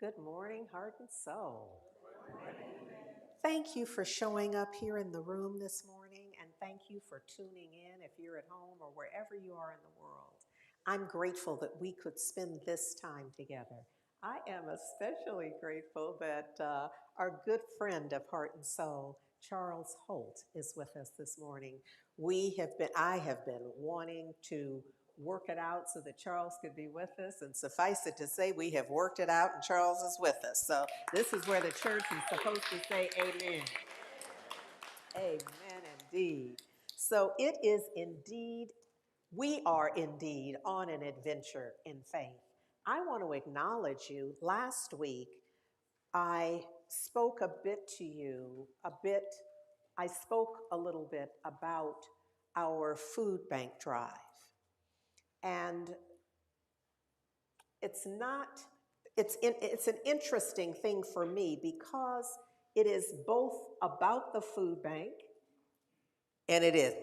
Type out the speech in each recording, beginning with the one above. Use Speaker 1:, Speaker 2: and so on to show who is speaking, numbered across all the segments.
Speaker 1: Good morning, heart and soul. Thank you for showing up here in the room this morning, and thank you for tuning in if you're at home or wherever you are in the world. I'm grateful that we could spend this time together. I am especially grateful that our good friend of heart and soul, Charles Holt, is with us this morning. I have been wanting to work it out so that Charles could be with us, and suffice it to say, we have worked it out, and Charles is with us. So this is where the church is supposed to say amen. Amen indeed. So it is indeed, we are indeed on an adventure in faith. I want to acknowledge you. Last week, I spoke a bit to you, I spoke a little bit about our food bank drive. And it's not, it's an interesting thing for me because it is both about the food bank and it is.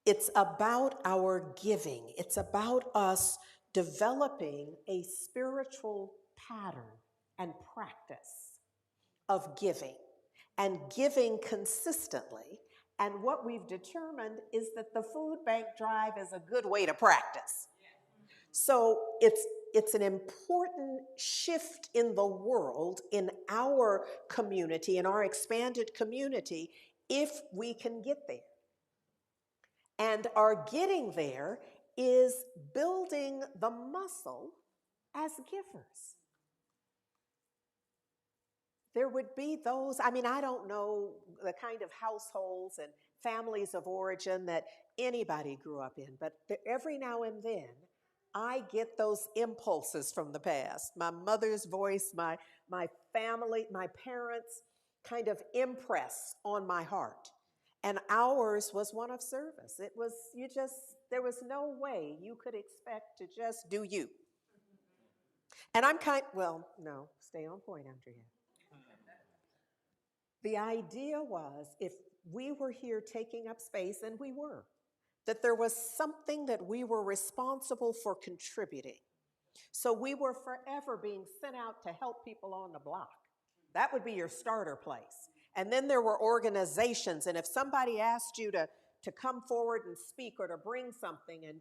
Speaker 1: It's about our giving. It's about us developing a spiritual pattern and practice of giving and giving consistently. And what we've determined is that the food bank drive is a good way to practice. So it's an important shift in the world, in our community, in our expanded community, if we can get there. And our getting there is building the muscle as givers. There would be those, I don't know the kind of households and families of origin that anybody grew up in, but every now and then I get those impulses from the past. My mother's voice, my family, my parents kind of impress on my heart. And ours was one of service. It was, there was no way you could expect to just do you. And no, stay on point, Andriette. The idea was if we were here taking up space, and we were, that there was something that we were responsible for contributing. So we were forever being sent out to help people on the block. That would be your starter place. And then there were organizations, and if somebody asked you to come forward and speak or to bring something, and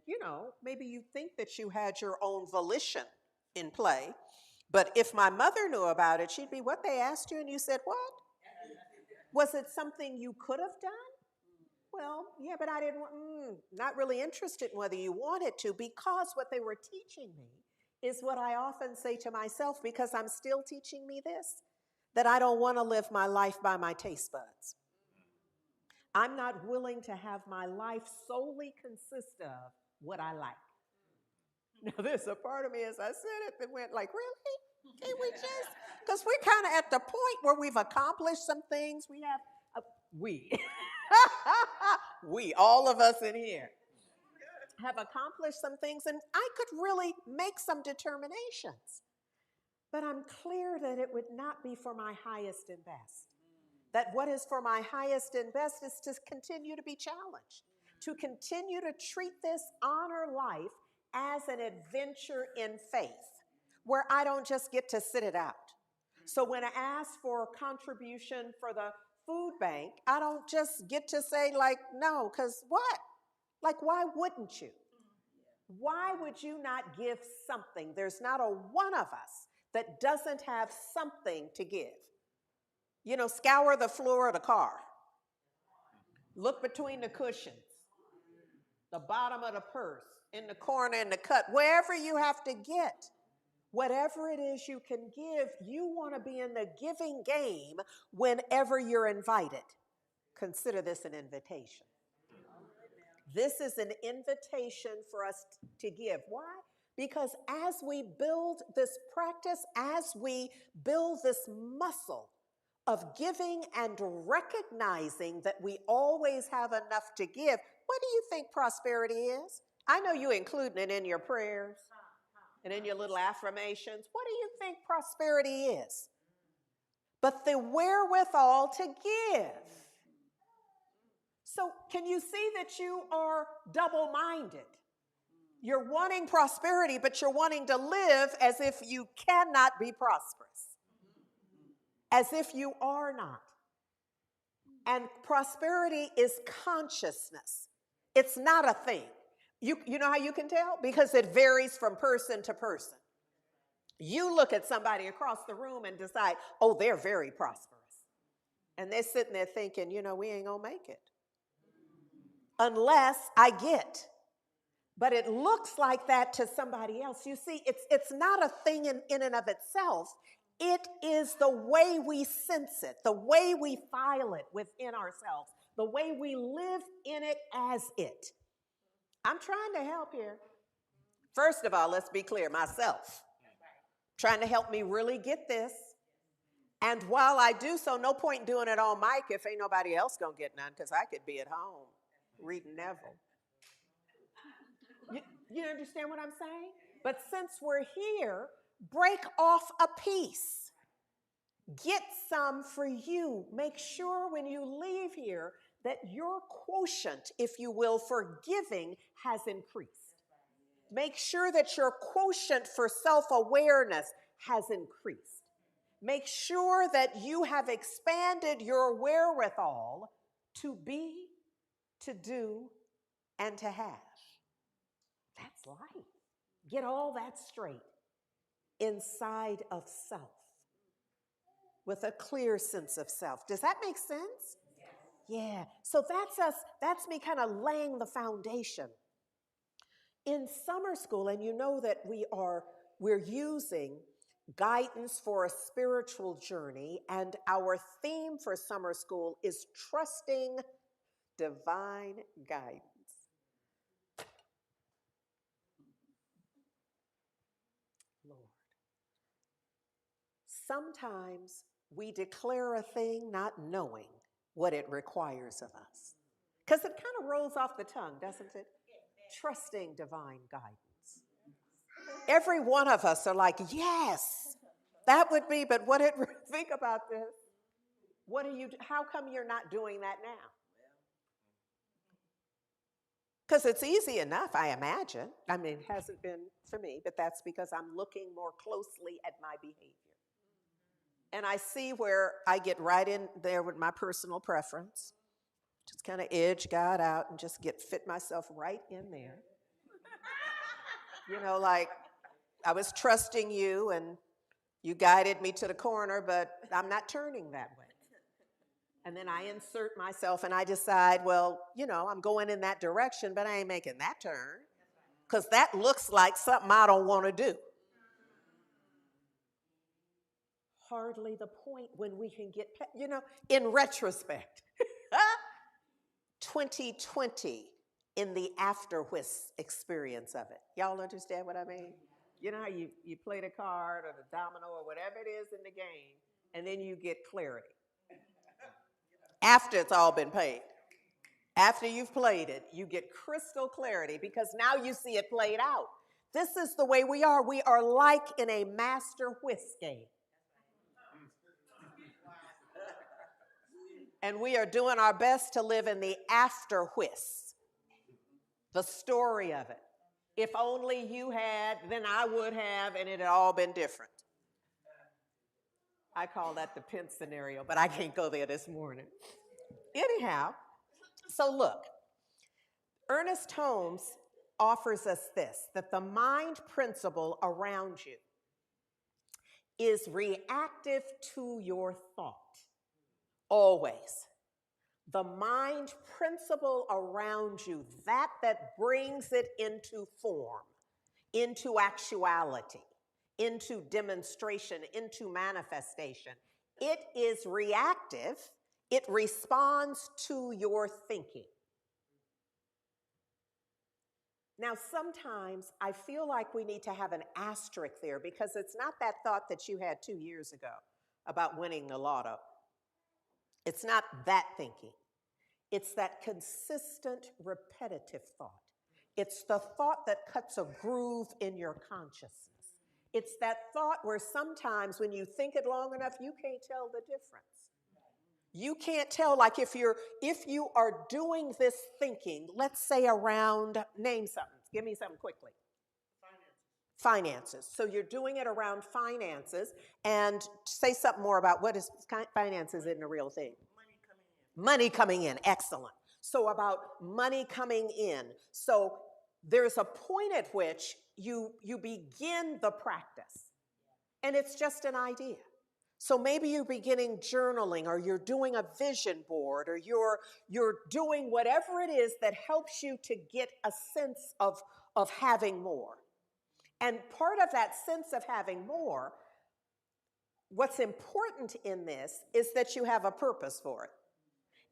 Speaker 1: maybe you think that you had your own volition in play, but if my mother knew about it, she'd be, what, they asked you and you said what? Was it something you could have done? Well, yeah, but I didn't want, not really interested in whether you wanted to, because what they were teaching me is what I often say to myself, because I'm still teaching me this, that I don't want to live my life by my taste buds. I'm not willing to have my life solely consist of what I like. Now, there's a part of me, as I said it, that went like, really? Can we just? Because we're kind of at the point where we've accomplished some things. We, all of us in here, have accomplished some things, and I could really make some determinations. But I'm clear that it would not be for my highest and best. That what is for my highest and best is to continue to be challenged, to continue to treat this honor life as an adventure in faith, where I don't just get to sit it out. So when I ask for a contribution for the food bank, I don't just get to say like, no, because what? Like, why wouldn't you? Why would you not give something? There's not a one of us that doesn't have something to give. Scour the floor of the car. Look between the cushions, the bottom of the purse, in the corner, in the cut, wherever you have to get. Whatever it is you can give, you want to be in the giving game whenever you're invited. Consider this an invitation. This is an invitation for us to give. Why? Because as we build this practice, as we build this muscle of giving and recognizing that we always have enough to give, what do you think prosperity is? I know you including it in your prayers and in your little affirmations. What do you think prosperity is? But the wherewithal to give. So can you see that you are double-minded? You're wanting prosperity, but you're wanting to live as if you cannot be prosperous, as if you are not. And prosperity is consciousness. It's not a thing. You know how you can tell? Because it varies from person to person. You look at somebody across the room and decide, oh, they're very prosperous. And they're sitting there thinking, we ain't gonna make it. Unless I get. But it looks like that to somebody else. You see, it's not a thing in and of itself. It is the way we sense it, the way we file it within ourselves, the way we live in it as it. I'm trying to help here. First of all, let's be clear, myself. Trying to help me really get this. And while I do so, no point in doing it on mic if ain't nobody else gonna get none, because I could be at home reading Neville. You understand what I'm saying? But since we're here, break off a piece. Get some for you. Make sure when you leave here that your quotient, if you will, for giving has increased. Make sure that your quotient for self-awareness has increased. Make sure that you have expanded your wherewithal to be, to do, and to have. That's life. Get all that straight inside of self with a clear sense of self. Does that make sense? Yeah. So that's us. That's me kind of laying the foundation. In summer school, and you know that we're using guidance for a spiritual journey, and our theme for summer school is trusting divine guidance. Lord. Sometimes we declare a thing not knowing what it requires of us. Because it kind of rolls off the tongue, doesn't it? Trusting divine guidance. Every one of us are like, yes, that would be, but think about this. How come you're not doing that now? Because it's easy enough, I imagine. I mean, it hasn't been for me, but that's because I'm looking more closely at my behavior. And I see where I get right in there with my personal preference. Just kind of edge God out and just fit myself right in there. Like I was trusting you and you guided me to the corner, but I'm not turning that way. And then I insert myself and I decide, well, I'm going in that direction, but I ain't making that turn because that looks like something I don't want to do. Hardly the point when we can get, in retrospect, 2020 in the after whisk experience of it. Y'all understand what I mean? You know how you play the card or the domino or whatever it is in the game, and then you get clarity. After it's all been paid. After you've played it, you get crystal clarity because now you see it played out. This is the way we are. We are like in a master whisk game. And we are doing our best to live in the after whisk, the story of it. If only you had, then I would have, and it had all been different. I call that the Pence scenario, but I can't go there this morning. Anyhow, so look, Ernest Holmes offers us this, that the mind principle around you is reactive to your thought, always. The mind principle around you, that brings it into form, into actuality, into demonstration, into manifestation. It is reactive. It responds to your thinking. Now, sometimes I feel like we need to have an asterisk there because it's not that thought that you had 2 years ago about winning the lotto. It's not that thinking. It's that consistent, repetitive thought. It's the thought that cuts a groove in your consciousness. It's that thought where sometimes when you think it long enough, you can't tell the difference. You can't tell, like if you are doing this thinking, let's say around, name something, Give me something quickly. Finances. So you're doing it around finances. And say something more about what is finances in a real thing. Money coming in. Excellent. So about money coming in. So there's a point at which you begin the practice. And it's just an idea. So maybe you're beginning journaling, or you're doing a vision board, or you're doing whatever it is that helps you to get a sense of having more. And part of that sense of having more, what's important in this is that you have a purpose for it.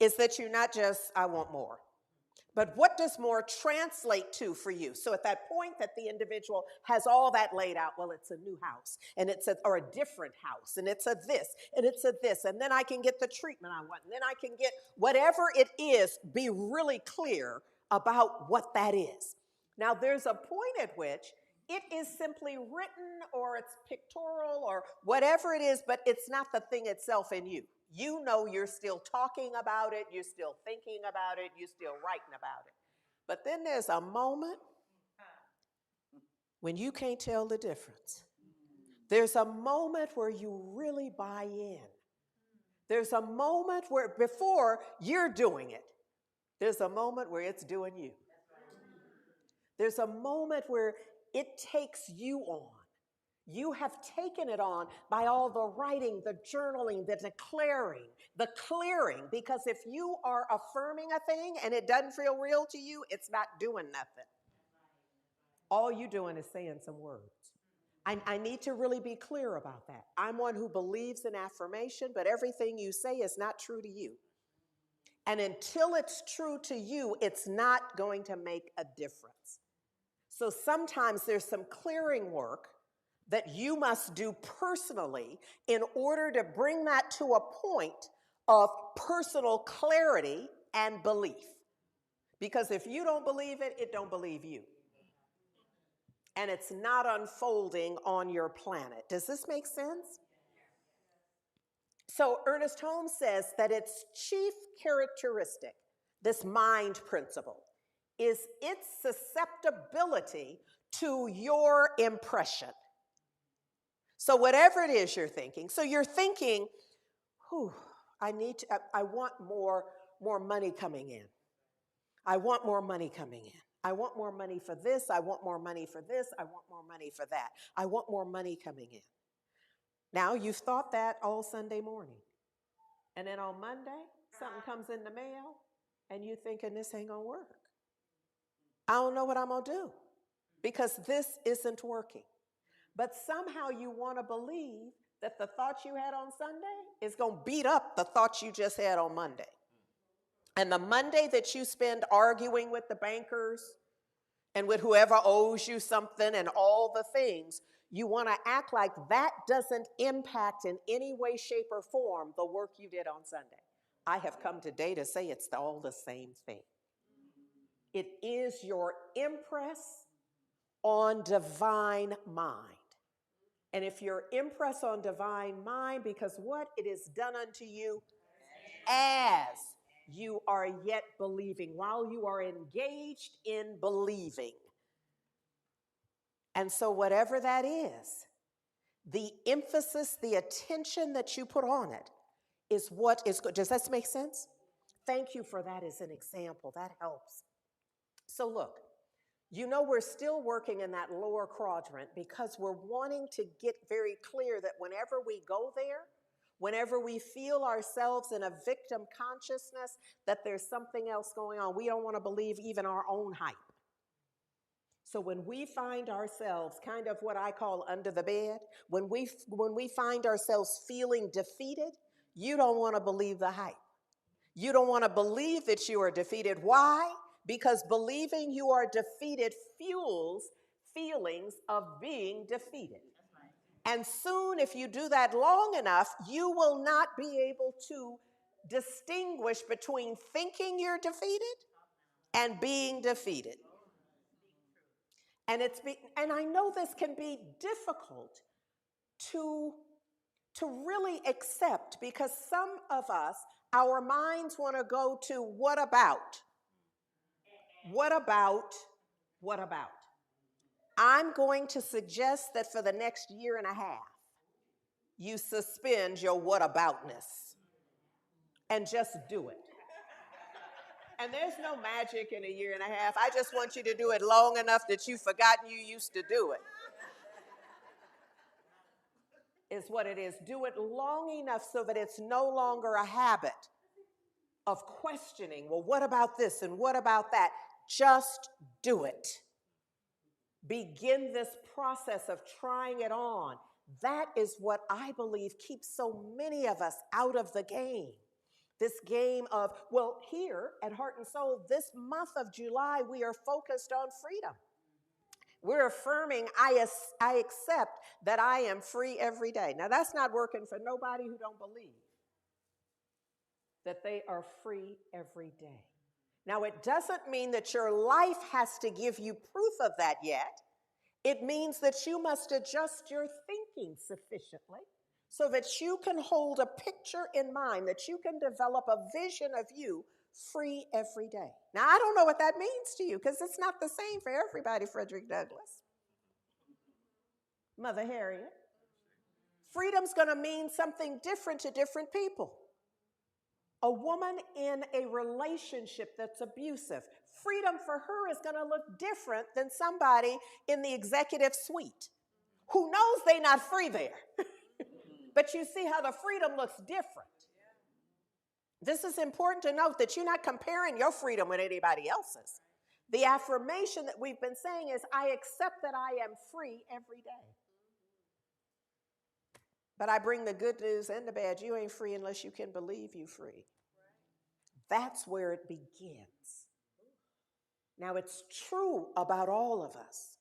Speaker 1: Is that you're not just, I want more. But what does more translate to for you? So at that point that the individual has all that laid out, well, it's a new house, and or a different house, and it's a this, and it's a this, and then I can get the treatment I want, and then I can get whatever it is, be really clear about what that is. Now, there's a point at which it is simply written, or it's pictorial, or whatever it is, but it's not the thing itself in you. You know you're still talking about it, you're still thinking about it, you're still writing about it. But then there's a moment when you can't tell the difference. There's a moment where you really buy in. There's a moment where before you're doing it, there's a moment where it's doing you. There's a moment where it takes you on. You have taken it on by all the writing, the journaling, the declaring, the clearing. Because if you are affirming a thing and it doesn't feel real to you, it's not doing nothing. All you're doing is saying some words. I need to really be clear about that. I'm one who believes in affirmation, but everything you say is not true to you. And until it's true to you, it's not going to make a difference. So sometimes there's some clearing work that you must do personally in order to bring that to a point of personal clarity and belief. Because if you don't believe it, it don't believe you. And it's not unfolding on your planet. Does this make sense? So Ernest Holmes says that its chief characteristic, this mind principle, is its susceptibility to your impression. So whatever it is you're thinking, so you're thinking, I want more money coming in. I want more money coming in. I want more money for this. I want more money for this. I want more money for that. I want more money coming in. Now, you've thought that all Sunday morning. And then on Monday, something comes in the mail, and you're thinking, this ain't going to work. I don't know what I'm going to do because this isn't working. But somehow you want to believe that the thoughts you had on Sunday is going to beat up the thoughts you just had on Monday. And the Monday that you spend arguing with the bankers and with whoever owes you something and all the things, you want to act like that doesn't impact in any way, shape, or form the work you did on Sunday. I have come today to say it's all the same thing. It is your impress on divine mind. And if you're impressed on divine mind, because what? It is done unto you as you are yet believing, while you are engaged in believing. And so whatever that is, the emphasis, the attention that you put on it is what is good. Does that make sense? Thank you for that as an example. That helps. So look, you know we're still working in that lower quadrant because we're wanting to get very clear that whenever we go there, whenever we feel ourselves in a victim consciousness, that there's something else going on. We don't want to believe even our own hype. So when we find ourselves kind of what I call under the bed, when we find ourselves feeling defeated, you don't want to believe the hype. You don't want to believe that you are defeated. Why? Because believing you are defeated fuels feelings of being defeated. And soon, if you do that long enough, you will not be able to distinguish between thinking you're defeated and being defeated. And I know this can be difficult to really accept because some of us, our minds want to go to what about? What about What about? I'm going to suggest that for the next year and a half, you suspend your what aboutness and just do it. And there's no magic in a year and a half. I just want you to do it long enough that you've forgotten you used to do it. Is what it is. Do it long enough so that it's no longer a habit of questioning, well, what about this and what about that? Just do it. Begin this process of trying it on. That is what I believe keeps so many of us out of the game. This game of, well, here at Heart and Soul, this month of July, we are focused on freedom. We're affirming, I accept that I am free every day. Now, that's not working for nobody who don't believe that they are free every day. Now, it doesn't mean that your life has to give you proof of that yet. It means that you must adjust your thinking sufficiently so that you can hold a picture in mind, that you can develop a vision of you free every day. Now, I don't know what that means to you because it's not the same for everybody, Frederick Douglass. Mother Harriet. Freedom's going to mean something different to different people. A woman in a relationship that's abusive, freedom for her is going to look different than somebody in the executive suite who knows they're not free there. But you see how the freedom looks different. This is important to note that you're not comparing your freedom with anybody else's. The affirmation that we've been saying is, I accept that I am free every day. But I bring the good news and the bad. You ain't free unless you can believe you free. That's where it begins. Now, it's true about all of us,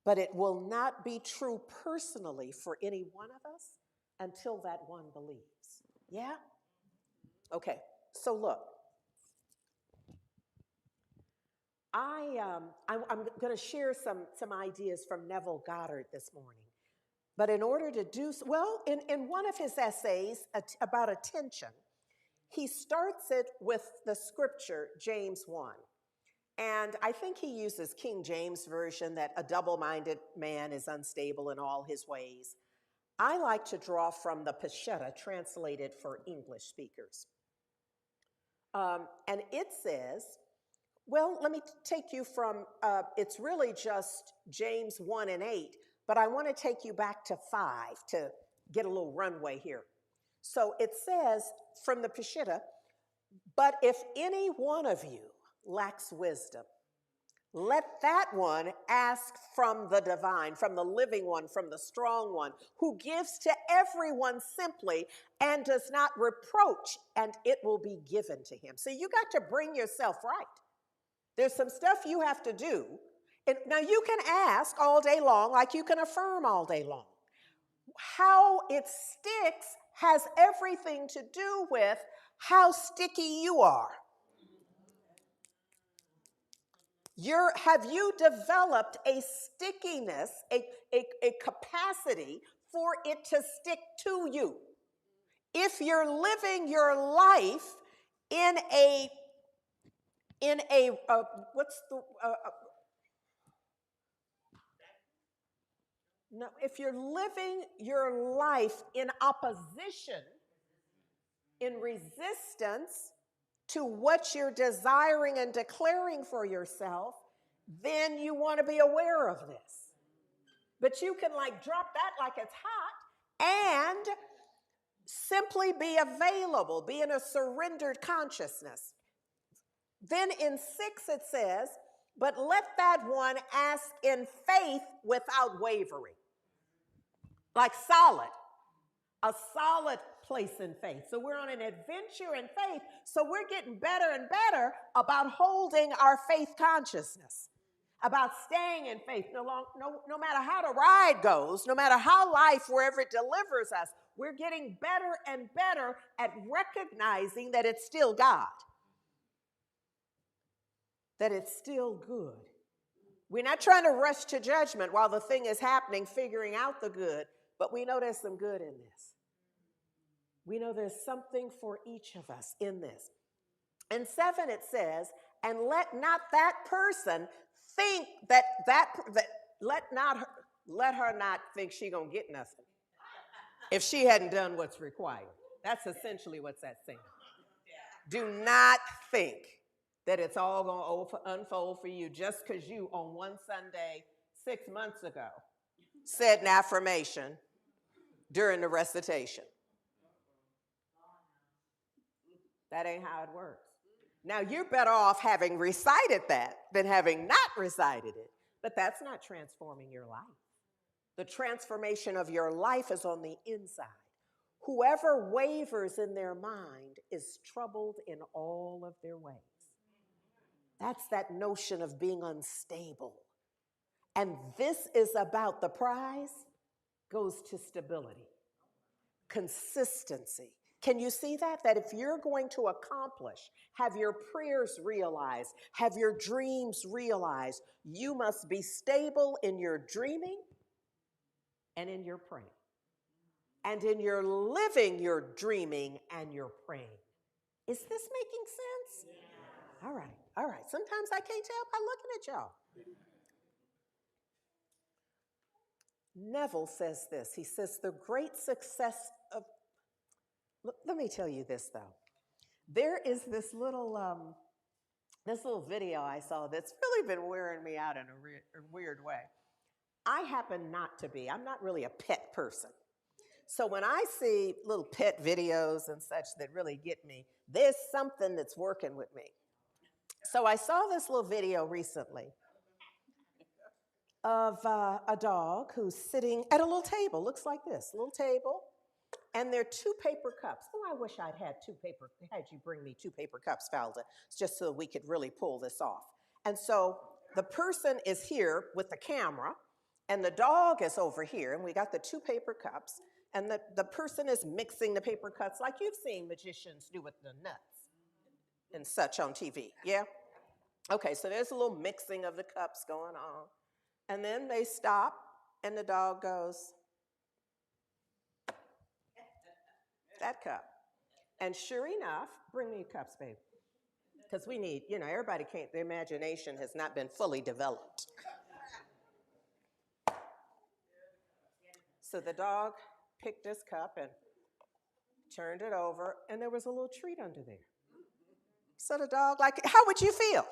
Speaker 1: but it will not be true personally for any one of us until that one believes. Yeah? Okay, so look. I'm going to share some ideas from Neville Goddard this morning. But in order to do so, well, in one of his essays about attention, he starts it with the scripture, James 1. And I think he uses King James Version, that a double-minded man is unstable in all his ways. I like to draw from the Peshitta, translated for English speakers. And it says, well, let me take you from, it's really just James 1 and 8, but I want to take you back to 5 to get a little runway here. So it says from the Peshitta, but if any one of you lacks wisdom, let that one ask from the divine, from the living one, from the strong one, who gives to everyone simply and does not reproach, and it will be given to him. So you got to bring yourself right. There's some stuff you have to do. And now you can ask all day long, like you can affirm all day long. How it sticks has everything to do with how sticky you are. Have you developed a stickiness, a capacity for it to stick to you? If you're living your life in a if you're living your life in opposition, in resistance to what you're desiring and declaring for yourself, then you want to be aware of this. But you can drop that like it's hot and simply be available, be in a surrendered consciousness. Then in 6 it says, but let that one ask in faith without wavering. Like solid. A solid place in faith. So we're on an adventure in faith. So we're getting better and better about holding our faith consciousness, about staying in faith. No matter how the ride goes, no matter how life, wherever it delivers us, we're getting better and better at recognizing that it's still God, that it's still good. We're not trying to rush to judgment while the thing is happening, figuring out the good, but we know there's some good in this. We know there's something for each of us in this. In 7 it says, And let not that person think let her not think she gonna get nothing if she hadn't done what's required. That's essentially what's that saying. Do not think that it's all gonna unfold for you just because you on one Sunday 6 months ago said an affirmation during the recitation. That ain't how it works. Now, you're better off having recited that than having not recited it, but that's not transforming your life. The transformation of your life is on the inside. Whoever wavers in their mind is troubled in all of their ways. That's that notion of being unstable. And this is about the prize goes to stability, consistency. Can you see that? That if you're going to accomplish, have your prayers realized, have your dreams realized, you must be stable in your dreaming and in your praying. And in your living your dreaming and your praying. Is this making sense? Yeah. All right. Sometimes I can't tell by looking at y'all. Neville says this. He says, the great success of, let me tell you this though. There is this little video I saw that's really been wearing me out in a weird way. I'm not really a pet person. So when I see little pet videos and such that really get me, there's something that's working with me. So I saw this little video recently of a dog who's sitting at a little table, looks like this, little table, and there are 2 paper cups. Oh, I wish I'd had you bring me 2 paper cups, Falda, just so we could really pull this off. And so the person is here with the camera, and the dog is over here, and we got the 2 paper cups, and the person is mixing the paper cups like you've seen magicians do with the nuts and such on TV, yeah? Okay, so there's a little mixing of the cups going on. And then they stop, and the dog goes, that cup. And sure enough, bring me cups, babe. Because we need, everybody can't, their imagination has not been fully developed. So the dog picked this cup and turned it over, and there was a little treat under there. So the dog, how would you feel?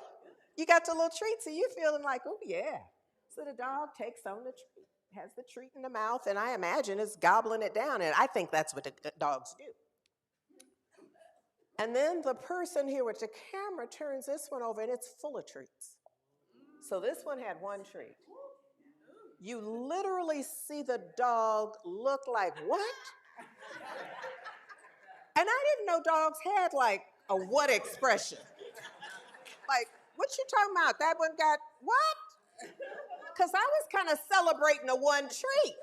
Speaker 1: You got the little treat, so you're feeling like, oh, yeah. So the dog takes on the treat, has the treat in the mouth, and I imagine is gobbling it down, and I think that's what the dogs do. And then the person here with the camera turns this one over, and it's full of treats. So this one had 1 treat. You literally see the dog look like, what? And I didn't know dogs had a what expression. Like, what you talking about? That one got what? Because I was kind of celebrating the 1 treat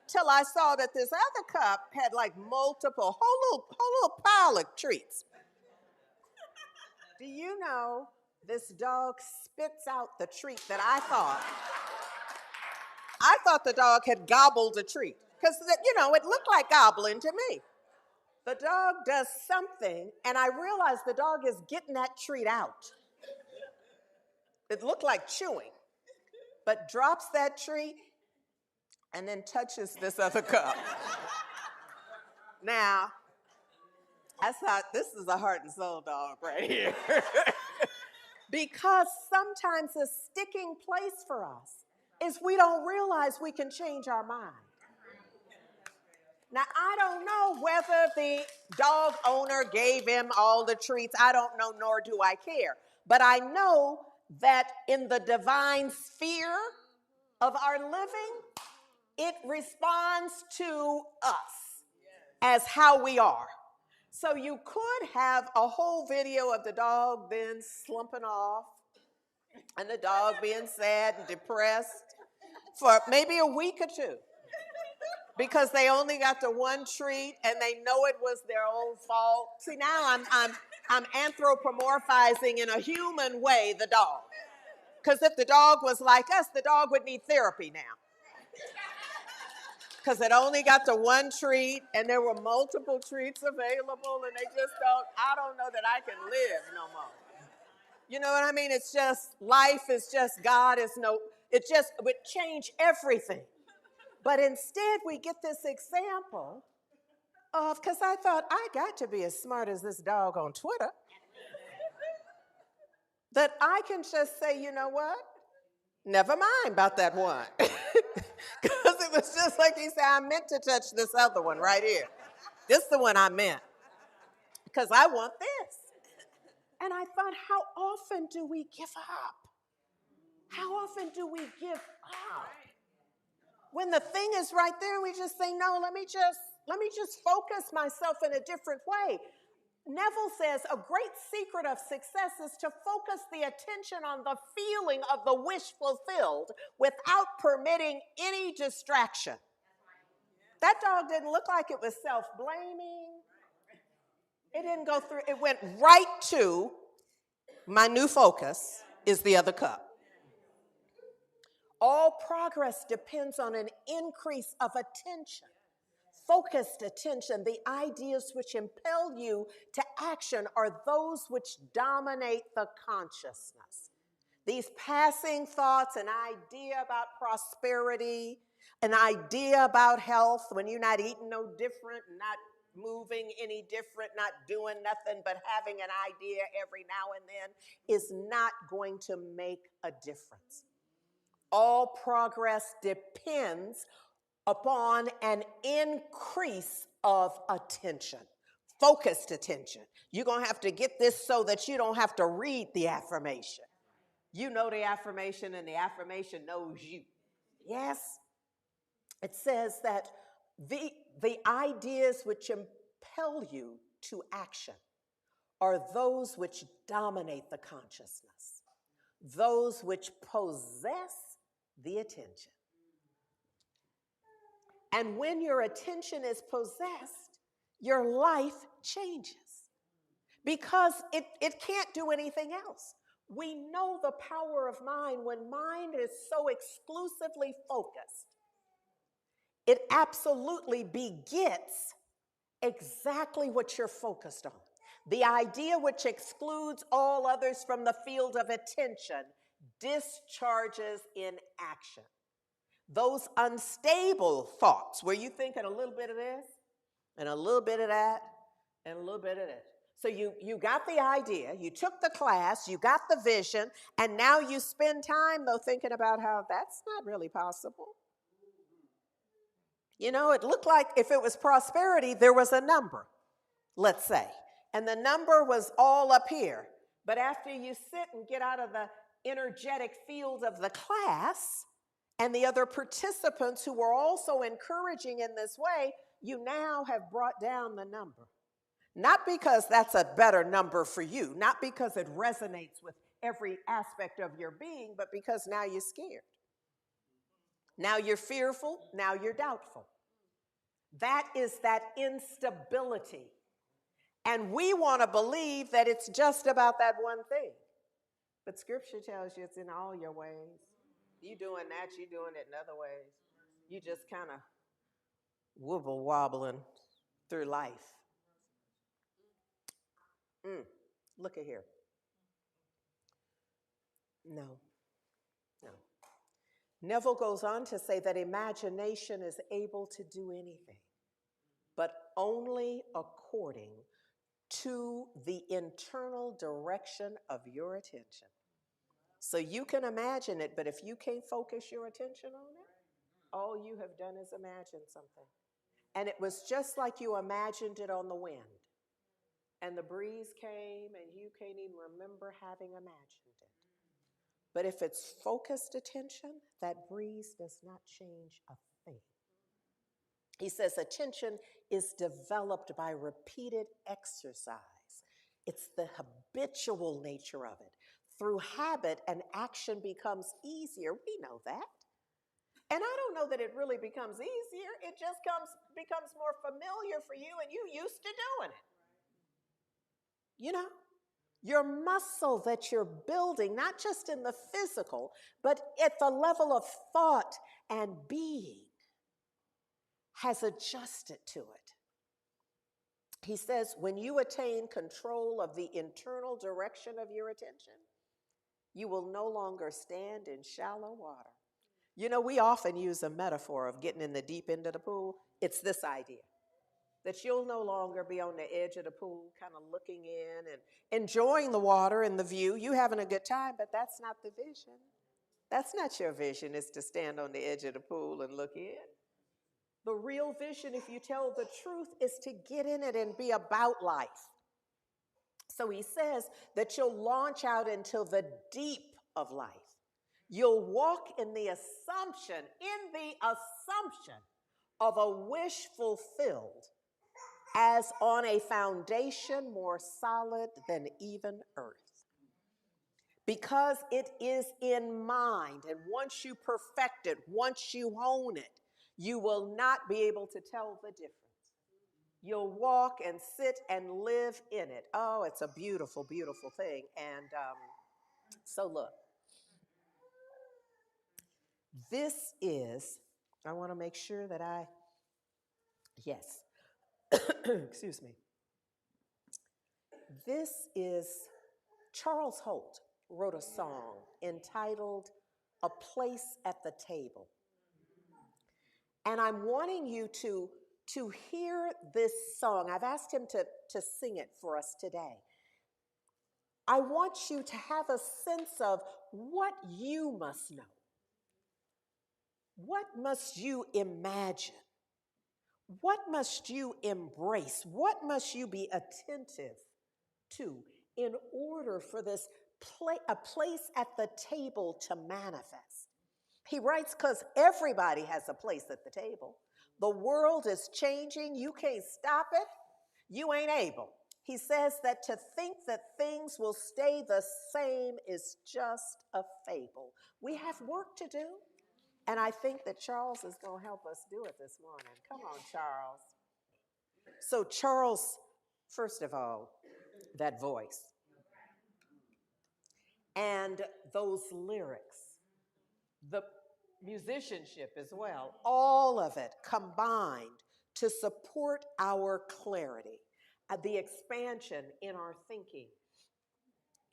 Speaker 1: till I saw that this other cup had multiple, whole little pile of treats. Do you know this dog spits out the treat that I thought the dog had gobbled a treat. Because, it looked like gobbling to me. The dog does something, and I realize the dog is getting that treat out. It looked like chewing, but drops that treat and then touches this other cup. Now, I thought, this is a heart and soul dog right here. Because sometimes a sticking place for us is we don't realize we can change our mind. Now, I don't know whether the dog owner gave him all the treats. I don't know, nor do I care. But I know that in the divine sphere of our living, it responds to us as how we are. So you could have a whole video of the dog then slumping off and the dog being sad and depressed for maybe a week or 2 because they only got the 1 treat and they know it was their own fault. See, now I'm anthropomorphizing in a human way the dog. Because if the dog was like us, the dog would need therapy now. Because it only got the 1 treat, and there were multiple treats available, and I don't know that I can live no more. You know what I mean? It's just, life is just, God is no, it just would change everything. But instead, we get this example of, because I thought, I got to be as smart as this dog on Twitter, that I can just say, you know what? Never mind about that one. Because it was just like he said, I meant to touch this other one right here. This is the one I meant. Because I want this. And I thought, how often do we give up? How often do we give up? When the thing is right there, we just say, no, let me just focus myself in a different way. Neville says a great secret of success is to focus the attention on the feeling of the wish fulfilled without permitting any distraction. That dog didn't look like it was self-blaming. It didn't go through, it went right to my new focus is the other cup. All progress depends on an increase of attention. Focused attention, the ideas which impel you to action are those which dominate the consciousness. These passing thoughts, an idea about prosperity, an idea about health, when you're not eating no different, not moving any different, not doing nothing, but having an idea every now and then is not going to make a difference. All progress depends upon an increase of attention, focused attention. You're going to have to get this so that you don't have to read the affirmation. You know the affirmation and the affirmation knows you. Yes? It says that the ideas which impel you to action are those which dominate the consciousness, those which possess the attention. And when your attention is possessed, your life changes because it can't do anything else. We know the power of mind. When mind is so exclusively focused, it absolutely begets exactly what you're focused on. The idea which excludes all others from the field of attention discharges in action. Those unstable thoughts where you thinking a little bit of this and a little bit of that and a little bit of this. So you got the idea, you took the class, you got the vision, and now you spend time, though, thinking about how that's not really possible. You know, it looked like if it was prosperity, there was a number, let's say, and the number was all up here. But after you sit and get out of the energetic field of the class, and the other participants who were also encouraging in this way, you now have brought down the number. Not because that's a better number for you, not because it resonates with every aspect of your being, but because now you're scared. Now you're fearful, now you're doubtful. That is that instability. And we want to believe that it's just about that one thing. But Scripture tells you it's in all your ways. You doing that, you doing it in other ways. You just kind of wobble wobbling through life. Look at here. No. Neville goes on to say that imagination is able to do anything, but only according to the internal direction of your attention. So you can imagine it, but if you can't focus your attention on it, all you have done is imagine something. And it was just like you imagined it on the wind. And the breeze came and you can't even remember having imagined it. But if it's focused attention, that breeze does not change a thing. He says attention is developed by repeated exercise. It's the habitual nature of it. Through habit, an action becomes easier. We know that. And I don't know that it really becomes easier. It just becomes more familiar for you, and you used to doing it. You know, your muscle that you're building, not just in the physical, but at the level of thought and being, has adjusted to it. He says, when you attain control of the internal direction of your attention, You will no longer stand in shallow water. You know, we often use a metaphor of getting in the deep end of the pool. It's this idea that you'll no longer be on the edge of the pool, kind of looking in and enjoying the water and the view. You having a good time, but that's not the vision. That's not your vision, is to stand on the edge of the pool and look in. The real vision, if you tell the truth, is to get in it and be about life. So he says that you'll launch out into the deep of life. You'll walk in the assumption of a wish fulfilled, as on a foundation more solid than even earth. Because it is in mind, and once you perfect it, once you hone it, you will not be able to tell the difference. You'll walk and sit and live in it. Oh, it's a beautiful, beautiful thing. And so look, this is, I want to make sure that yes, excuse me. This is, Charles Holt wrote a song entitled A Place at the Table. And I'm wanting you to hear this song. I've asked him to sing it for us today. I want you to have a sense of what you must know. What must you imagine? What must you embrace? What must you be attentive to in order for this a place at the table to manifest? He writes, because everybody has a place at the table. The world is changing. You can't stop it. You ain't able. He says that to think that things will stay the same is just a fable. We have work to do. And I think that Charles is going to help us do it this morning. Come on, Charles. So Charles, first of all, that voice and those lyrics, the musicianship as well, all of it combined to support our clarity, the expansion in our thinking,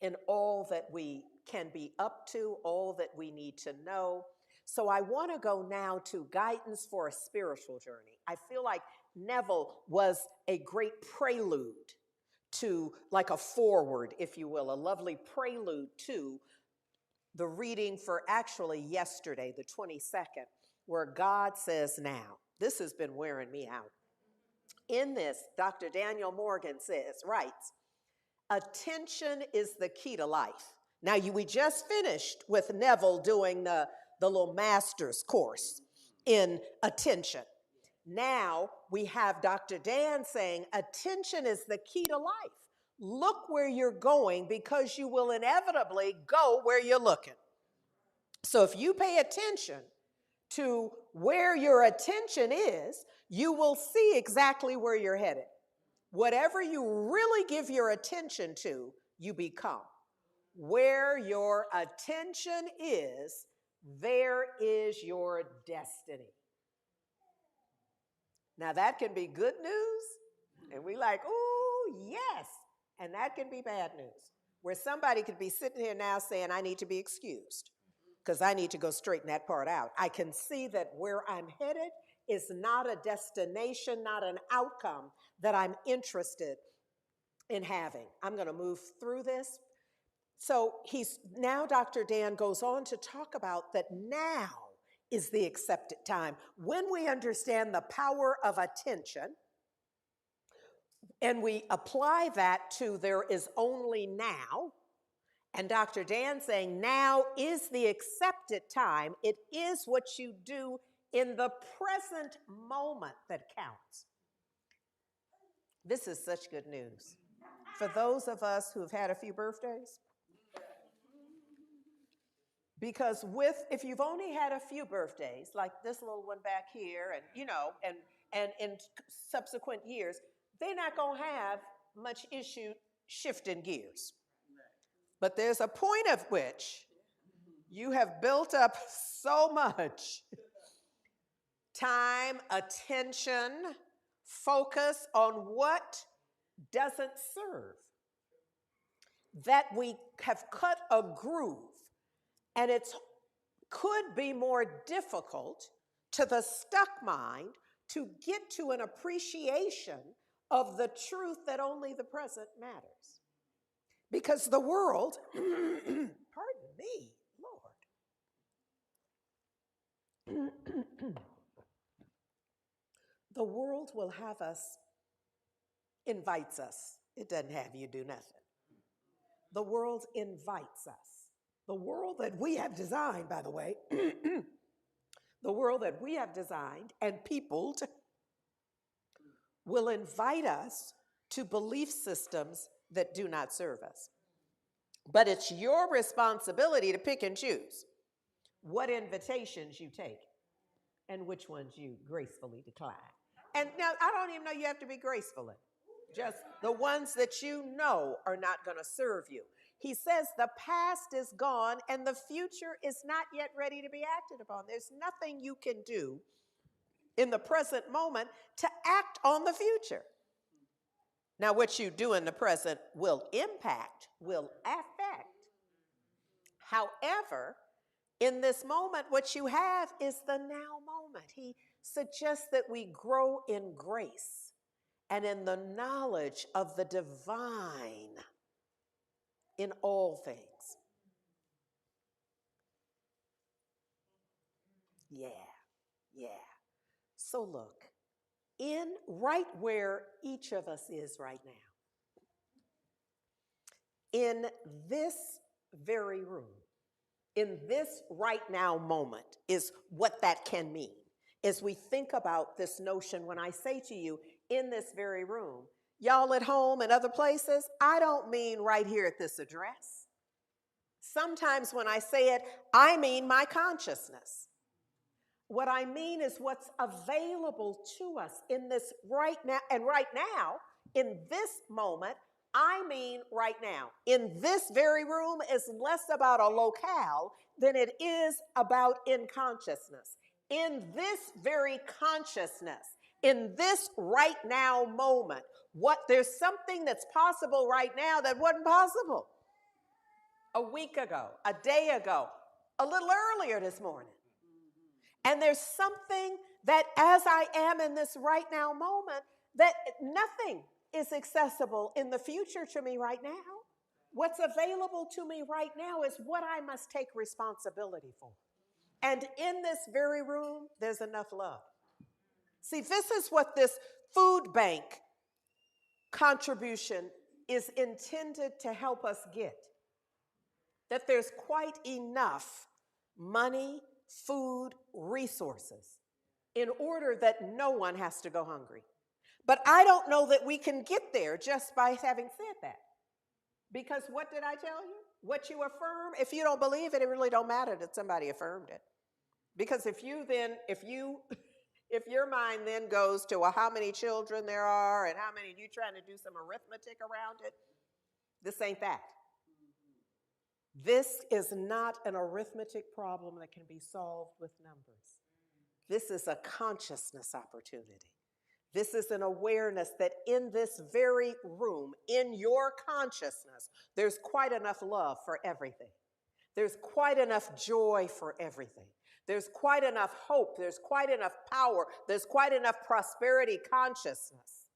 Speaker 1: in all that we can be up to, all that we need to know. So I want to go now to guidance for a spiritual journey. I feel like Neville was a great prelude to, like a forward, if you will, a lovely prelude to the reading for actually yesterday, the 22nd, where God says now. This has been wearing me out. In this, Dr. Daniel Morgan writes, attention is the key to life. Now, we just finished with Neville doing the little master's course in attention. Now we have Dr. Dan saying attention is the key to life. Look where you're going, because you will inevitably go where you're looking. So if you pay attention to where your attention is, you will see exactly where you're headed. Whatever you really give your attention to, you become. Where your attention is, there is your destiny. Now that can be good news, and we like, ooh, yes. And that can be bad news, where somebody could be sitting here now saying, I need to be excused because I need to go straighten that part out. I can see that where I'm headed is not a destination, not an outcome that I'm interested in having. I'm going to move through this. So now Dr. Dan goes on to talk about that now is the accepted time. When we understand the power of attention and we apply that to there is only now, and Dr. Dan saying now is the accepted time, it is what you do in the present moment that counts. This is such good news. For those of us who've had a few birthdays, because if you've only had a few birthdays, like this little one back here, and in subsequent years, they're not going to have much issue shifting gears. But there's a point at which you have built up so much time, attention, focus on what doesn't serve, that we have cut a groove, and it could be more difficult to the stuck mind to get to an appreciation of the truth that only the present matters. Because the world, pardon me, Lord, the world will have us, invites us. It doesn't have you do nothing. The world invites us. The world that we have designed, by the way, the world that we have designed and peopled will invite us to belief systems that do not serve us. But it's your responsibility to pick and choose what invitations you take and which ones you gracefully decline. And now, I don't even know you have to be graceful in. Just the ones that you know are not going to serve you. He says the past is gone and the future is not yet ready to be acted upon. There's nothing you can do in the present moment to act on the future. Now, what you do in the present will impact, will affect. However, in this moment, what you have is the now moment. He suggests that we grow in grace and in the knowledge of the divine in all things. Yeah. So look, in right where each of us is right now, in this very room, in this right now moment is what that can mean. As we think about this notion, when I say to you, in this very room, y'all at home and other places, I don't mean right here at this address. Sometimes when I say it, I mean my consciousness. What I mean is what's available to us in this right now. And right now, in this moment, I mean right now. In this very room is less about a locale than it is about in consciousness. In this very consciousness, in this right now moment, there's something that's possible right now that wasn't possible a week ago, a day ago, a little earlier this morning. And there's something that as I am in this right now moment, that nothing is accessible in the future to me right now. What's available to me right now is what I must take responsibility for. And in this very room, there's enough love. See, this is what this food bank contribution is intended to help us get. That there's quite enough money, food, resources in order that no one has to go hungry. But I don't know that we can get there just by having said that. Because what did I tell you? What you affirm, if you don't believe it, it really don't matter that somebody affirmed it. Because if your mind then goes to, well, how many children there are and how many, you trying to do some arithmetic around it, this ain't that. This is not an arithmetic problem that can be solved with numbers. This is a consciousness opportunity. This is an awareness that in this very room, in your consciousness, there's quite enough love for everything. There's quite enough joy for everything. There's quite enough hope. There's quite enough power. There's quite enough prosperity consciousness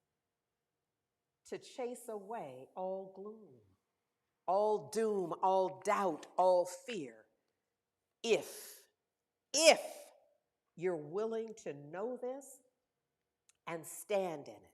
Speaker 1: to chase away all gloom, all doom, all doubt, all fear. If you're willing to know this and stand in it.